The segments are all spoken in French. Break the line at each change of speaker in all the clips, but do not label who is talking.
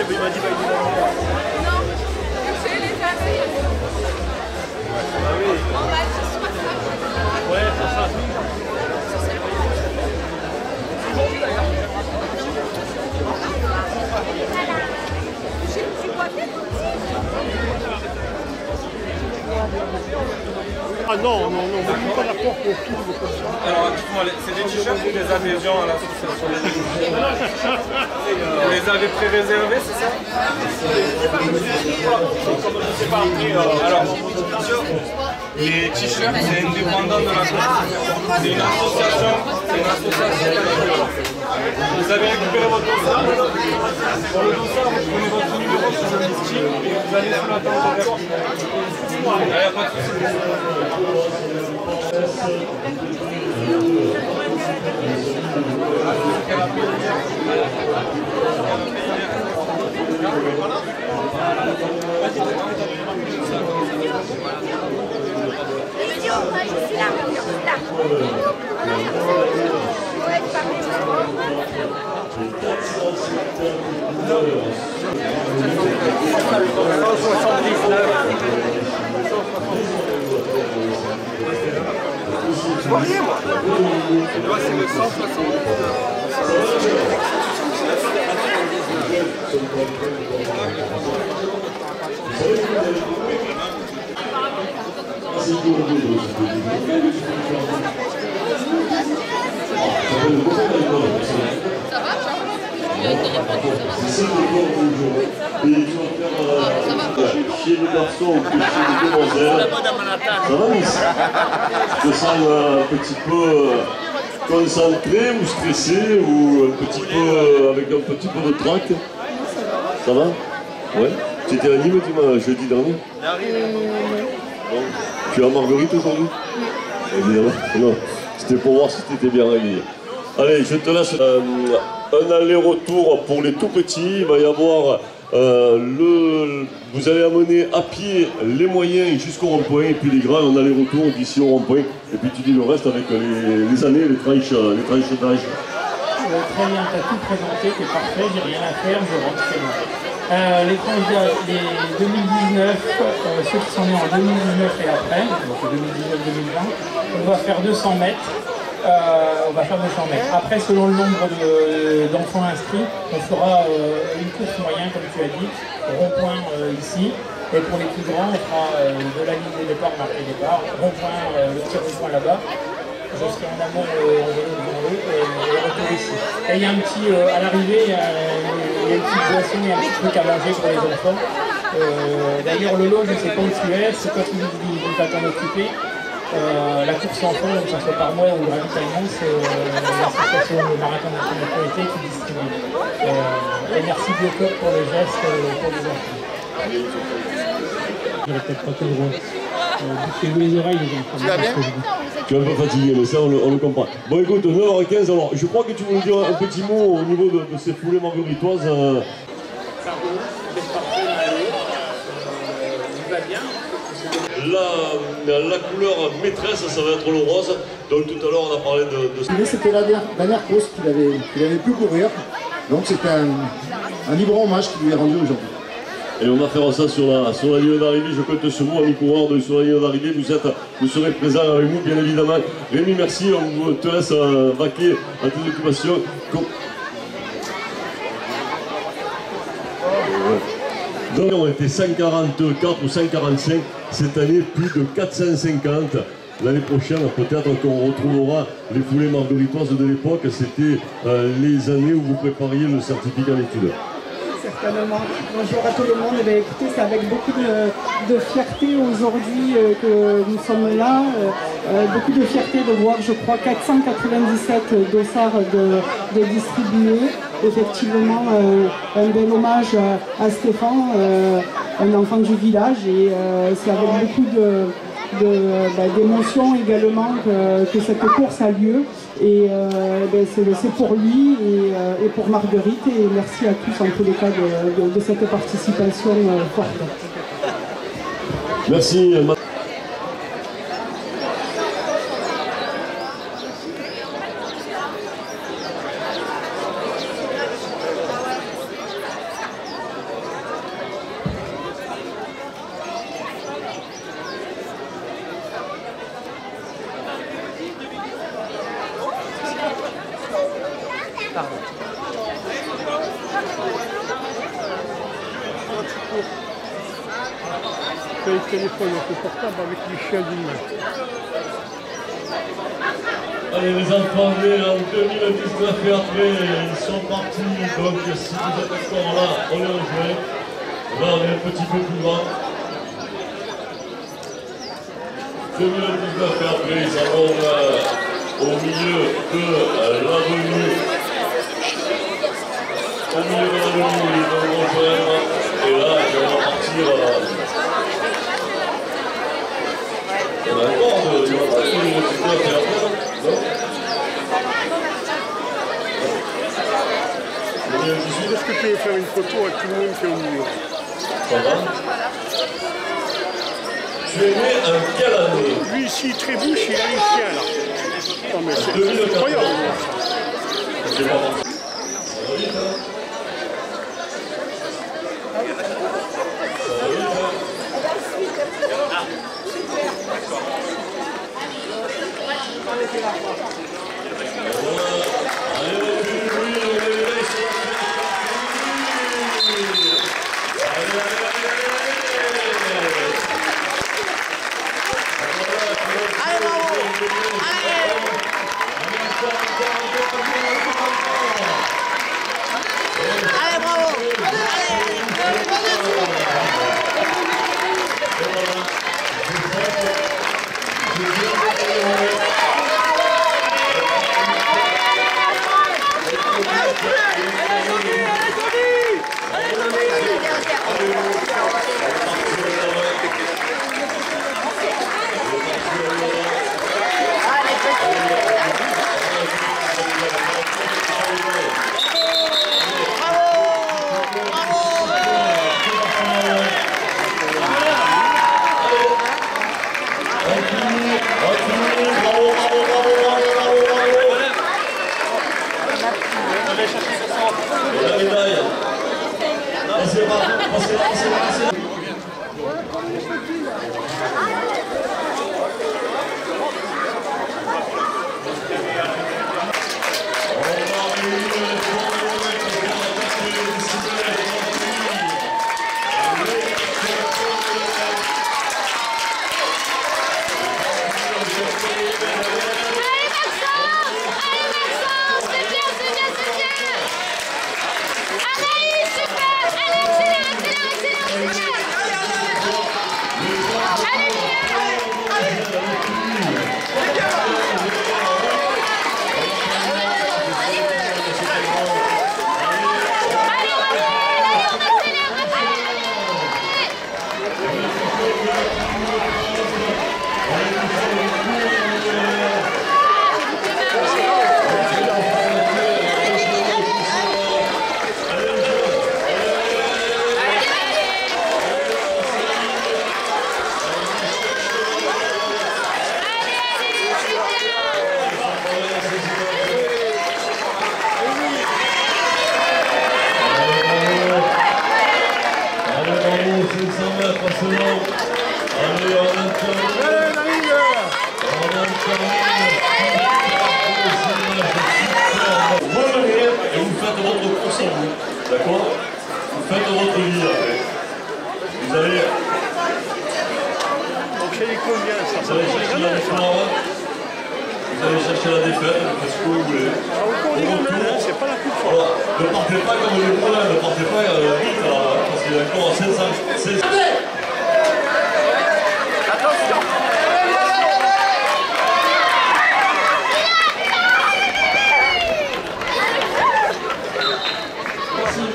chef, il m'a dit, bah, il est là.
Non, c'est les familles.
Ah oui.
En bas, ce soit ça.
Ouais, c'est ça. Ah non, non, non, je ne suis pas d'accord pour tout comme ça.
Alors, dites-moi, c'est des t-shirts ou des adhésions à l'association? Vous les avez pré-réservés, c'est ça? Alors, les t-shirts, c'est indépendant de l'association. C'est une association. Vous avez récupéré votre dossard. Pour le dossard, vous prenez votre numéro sur le listing et vous allez sur la table de verre. Il n'y a pas de souci.
Je vois rien, moi.
Moi, c'est le 170.
Ça va, tu as été répondu, ça va.
Chez les garçons, chez les demoiselles. Ça va, Miss? Je te sens un petit peu concentré ou stressé ou un petit peu avec un petit peu de trac. Ça va? Ouais. Tu étais à Nîmes jeudi dernier? Non. Tu es à Marguerite aujourd'hui? Évidemment. Non. C'était pour voir si tu étais bien réveillé. Allez, je te laisse un aller-retour pour les tout petits. Il va y avoir vous allez amener à pied les moyens jusqu'au rond-point et puis les grands en aller-retour d'ici au rond-point. Et puis tu dis le reste avec les années, les tranches d'âge.
Très bien, tu as tout présenté, c'est parfait, j'ai rien à faire, je rentre chez moi. Les tranches d'âge, les 2019, ceux qui sont nés en 2019 et après, donc 2019-2020, on va faire 200 mètres. Après, selon le nombre d'enfants inscrits, on fera une course moyenne, comme tu as dit, rond-point ici. Et pour les plus grands, on fera de la ligne de départ, marqué départ, rond-point, le petit rond-point là-bas, jusqu'en amont en vélo devant eux, et retour ici. Et il y a un petit, à l'arrivée, il y a une petite boisson et un petit truc à manger pour les enfants. D'ailleurs, Lolo, je ne sais pas où tu es, c'est toi qui vas t'en occuper. La course enfant, donc ça soit par mois ou le ravitaillement, c'est l'association Marathon d'Internationalité qui distribue. Et merci Biocop pour le geste pour les enfants. J'aurais peut-être pas tout le droit. Bouchez-vous les oreilles, les enfants.
Tu vas bien? Tu es un peu fatigué, mais ça on le comprend. Bon écoute, 9h15, alors je crois que tu voulais dire un petit mot au niveau de ces foulées margueritoises. La couleur maîtresse, ça va être le rose. Donc tout à l'heure, on a parlé de...
C'était la dernière course qu'il avait pu courir. Donc c'était un libre hommage qui lui est rendu aujourd'hui.
Et on va faire ça sur la ligne d'arrivée. Je compte sur vous, amis coureurs, sur la ligne d'arrivée. Vous serez présents avec nous, bien évidemment. Rémi, merci. On te laisse vaquer à tes occupations. Donc on était 144 ou 145 cette année, plus de 450. L'année prochaine, peut-être qu'on retrouvera les foulées margueritoises de l'époque. C'était les années où vous prépariez le certificat d'études.
Certainement. Bonjour à tout le monde. Eh écoutez, c'est avec beaucoup de fierté aujourd'hui que nous sommes là. Beaucoup de fierté de voir, je crois, 497 dossards de distribués. Effectivement, un bel hommage à Stéphane, un enfant du village. Et c'est avec beaucoup d'émotion également que cette course a lieu. Et c'est pour lui et pour Marguerite. Et merci à tous en tous les cas de cette participation forte.
Merci.
photo. Fais le téléphone au portable avec les chiens d'une main.
Allez les enfants, en 2019 et après, ils sont partis. Donc si vous êtes encore là, on les rejoint. Là, on est un petit peu plus grand. 2019 et après, ils s'en vont au milieu de l'avenue. Au milieu de l'avenue, ils vont rejoindre. Et là, ils vont partir. Il y en a encore, il y en a pas 2019 et après. Non.
Est-ce que tu veux faire une photo avec tout le monde qui est au milieu?
Ça va? Tu es né en quelle année?
Lui ici, Trébouche, il a les chiens là. Non mais c'est incroyable.
C'est pas bon. Ça va vite, hein? Ça va vite, hein? La médaille. Passez. D'accord? Vous faites votre vie après. Vous allez.
Donc c'est combien ça?
Vous allez chercher la victoire. Vous allez chercher la défaite, faites ce que vous voulez.
Encore les gamins, c'est pas la coupe fois.
Voilà. Ne partez pas comme les poulains, ne partez pas vite là, parce qu'il y a encore 500.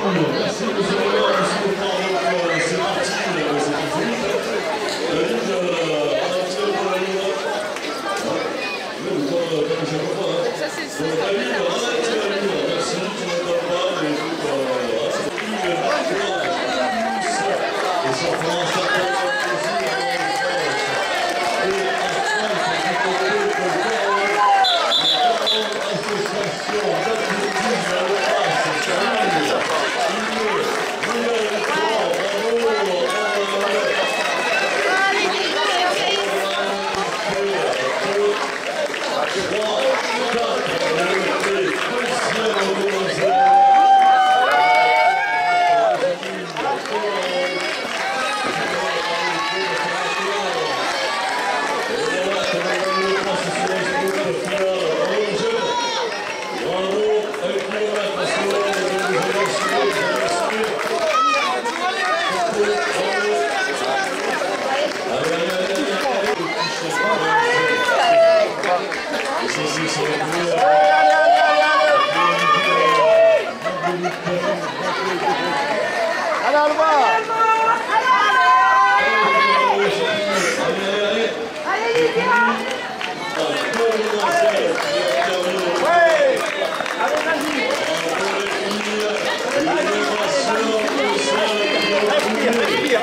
Merci, monsieur le maire, merci beaucoup. C'est parti, c'est tout fini. La ligne, on a tiré pour la ligne. Comme chaque fois.
Ça, c'est sûr.
Donc la ligne, on a tiré la ligne. Merci, tu ne m'entends pas, mais écoute, et ça prend un certain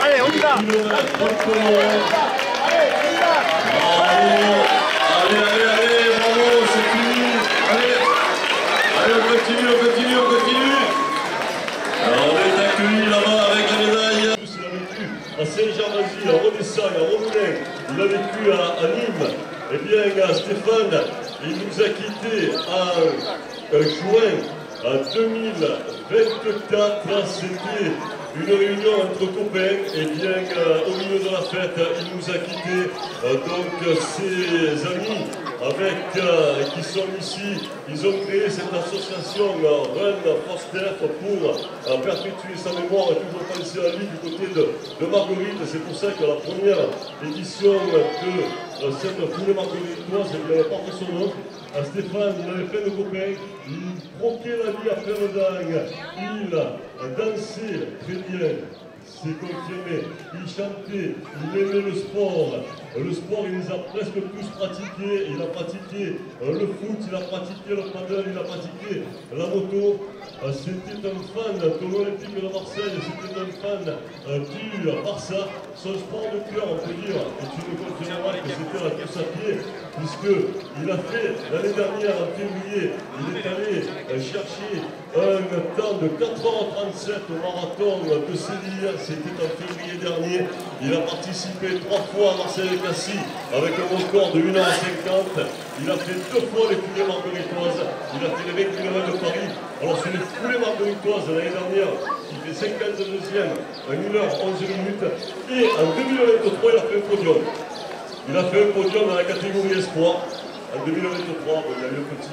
Allez, on y va.
Allez, bravo, c'est fini. Allez, on continue. Alors, on est accueilli là-bas avec la médaille. Il a vécu à Saint-Jean-d'Azy, à Rodessagne, à Romoulin. Il a vécu à Nîmes. Eh bien, Stéphane, il nous a quittés en juin 2024. C'était une réunion entre copains, et bien au milieu de la fête, il nous a quittés. Donc ses amis qui sont ici, ils ont créé cette association Run for Steph pour perpétuer sa mémoire et toujours penser à lui du côté de Marguerite. C'est pour ça que la première édition de cette foulée margueritoise, elle porte son nom. Stéphane, il avait plein de copains, il croquait la vie après le dingue, il dansait très bien, c'est confirmé, il chantait, il aimait le sport, il les a presque tous pratiqués, il a pratiqué le foot, il a pratiqué le paddle, il a pratiqué la moto. C'était un fan de l'Olympique de Marseille, c'était un fan du Barça. Son sport de cœur, on peut dire, et tu me confirmeras que c'était la course à pied, puisqu'il a fait l'année dernière, en février, il est allé chercher un temps de 4h37 au marathon de Séville, c'était en février dernier. Il a participé 3 fois à Marseille-Cassis avec un record de 1h50. Il a fait 2 fois les foulées margueritoises, il a fait les 20 km de Paris. Alors sur les foulées margueritoises l'année dernière, il fait 52e en 1h11 minutes. Et en 2023, il a fait un podium. Il a fait un podium dans la catégorie espoir. En 2023, il y a eu une petite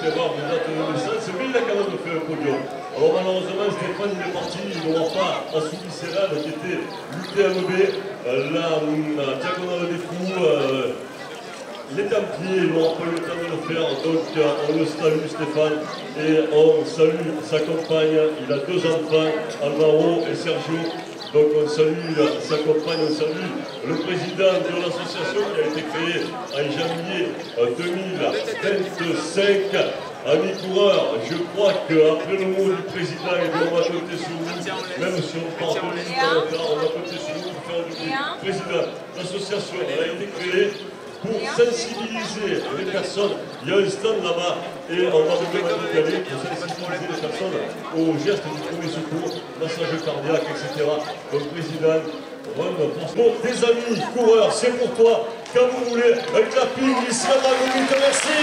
erreur de date de naissance, mais il a quand même fait un podium. Alors malheureusement, Stéphane, il est parti, il n'aura pas assouvi ses rêves qui était l'UTMB, la diagonale des fous, les Templiers, ils n'auront pas eu le temps de le faire, donc on le salue Stéphane, et on salue sa compagne, il a 2 enfants, Alvaro et Sergio. Donc on salue sa compagne, on salue le président de l'association qui a été créée en janvier 2025. Amis coureurs, je crois qu'après le mot du président, on va compter sur nous, même si on part de l'île, on va compter sur nous pour faire du président. L'association a été créée pour sensibiliser les personnes. Il y a un stand là-bas et on va vous demander d'y aller pour sensibiliser les personnes aux gestes du premier secours, massage cardiaque, etc. Donc président, bon, des amis coureurs, c'est pour toi. Quand vous voulez, un clapping ici à Marguerite, merci.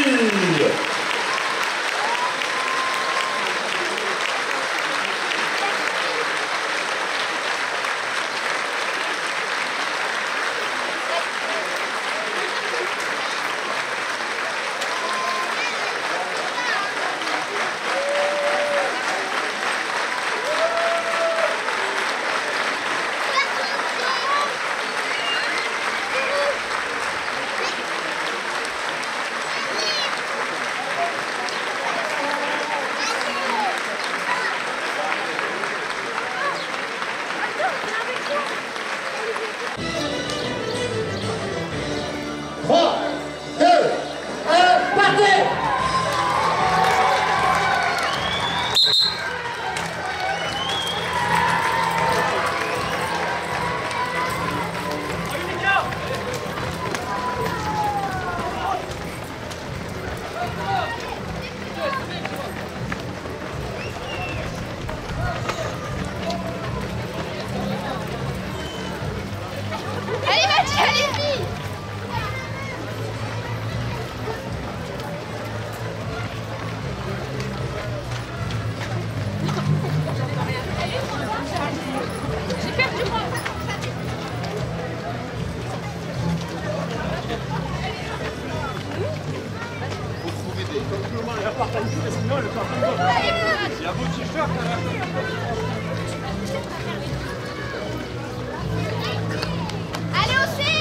Il y a vos t-shirts à la fin.
Allez aussi.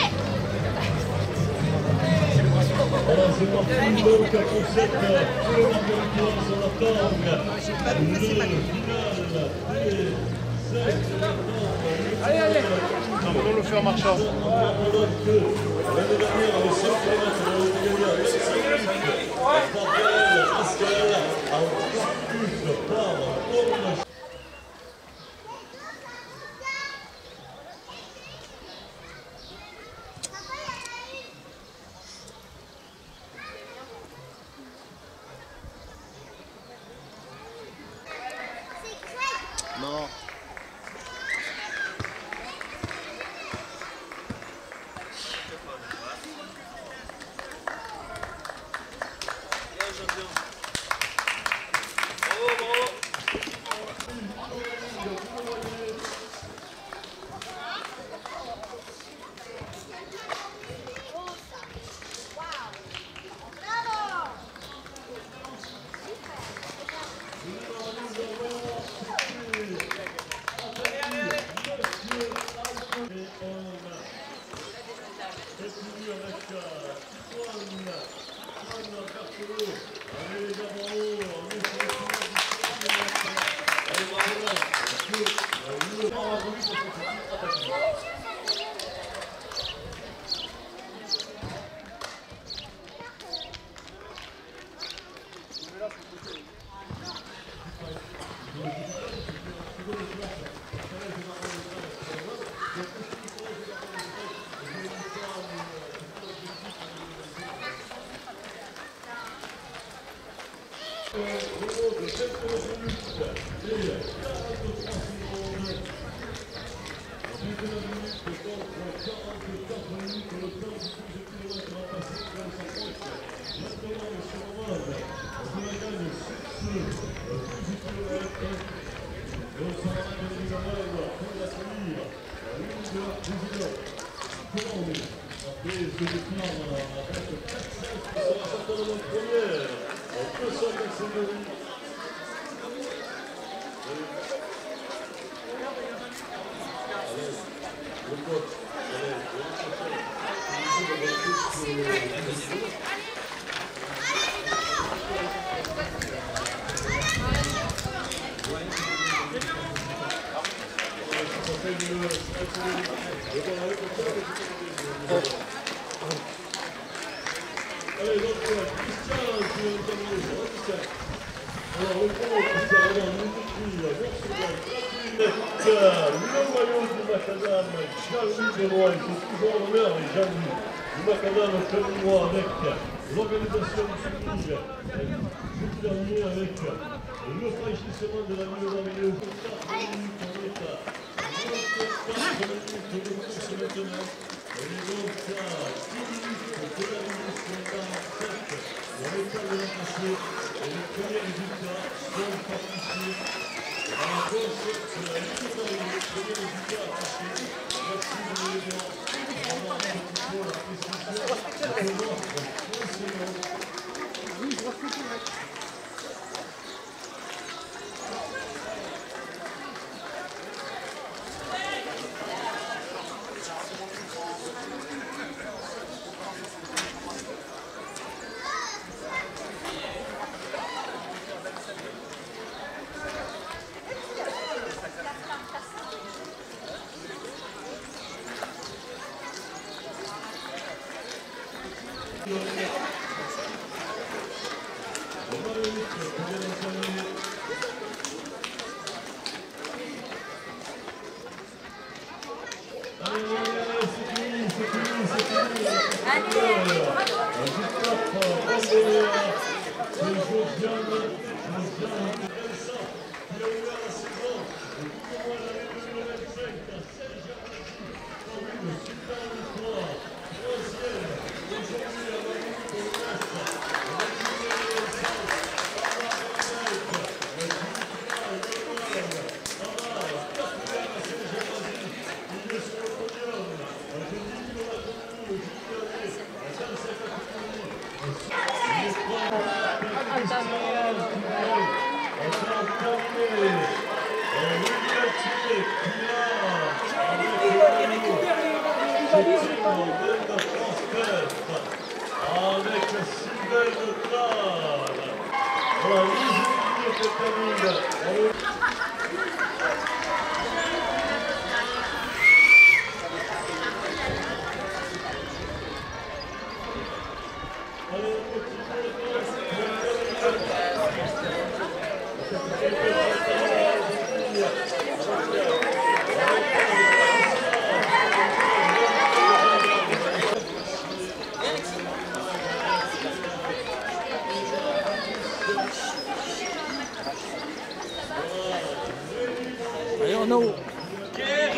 Voilà, c'est parti donc pour cette foulée margueritoise, on attend le final des
Allez, allez. Non, on le fait en marchant. Non.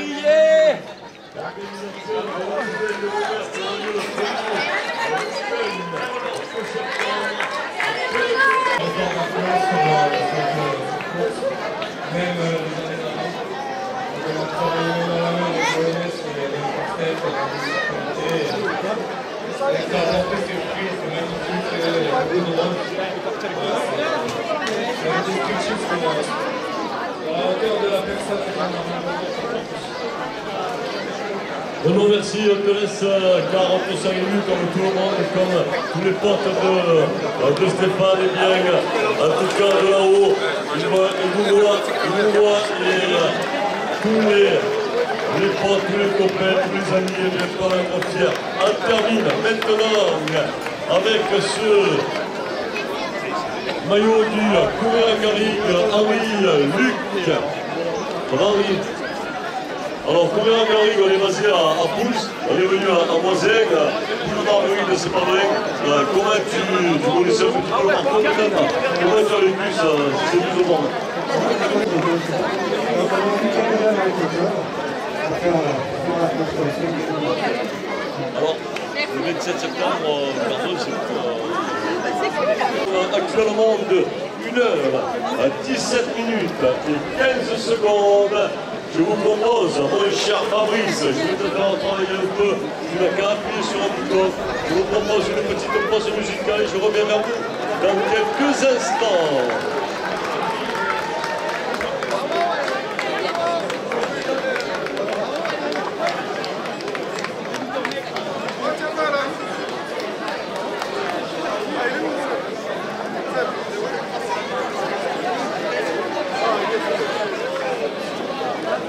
briller. Même on a travaillé dans la main avec l'OMS, les partenaires, avec la santé, c'est pris, c'est magnifique, beaucoup de rôles. C'est un descriptif à la hauteur de la personne.
Renaud, merci, on te laisse 45 minutes comme tout le monde, comme tous les potes de Stéphane et bien, en tout cas de là-haut, ils vous voient, et tous les potes, tous les copains, tous les amis, et bien pas être fiers. On termine maintenant avec ce maillot du coureur garrigue Henri Luc. Henri. Alors, combien en garrigue, on est basé à Pouls, on est venu à Moisin, pour Marguerite, c'est pas vrai. Comment tu connaissais un petit peu par contre, comment tu as vécu ces 12 mois? Alors, le 27 septembre, pardon, c'est actuellement de 1h, 17 minutes et 15 secondes. Je vous propose, mon cher Fabrice, je vais te faire travailler un peu, tu n'as qu'à appuyer sur un bouton. Je vous propose une petite pause musicale et je reviens vers vous dans quelques instants.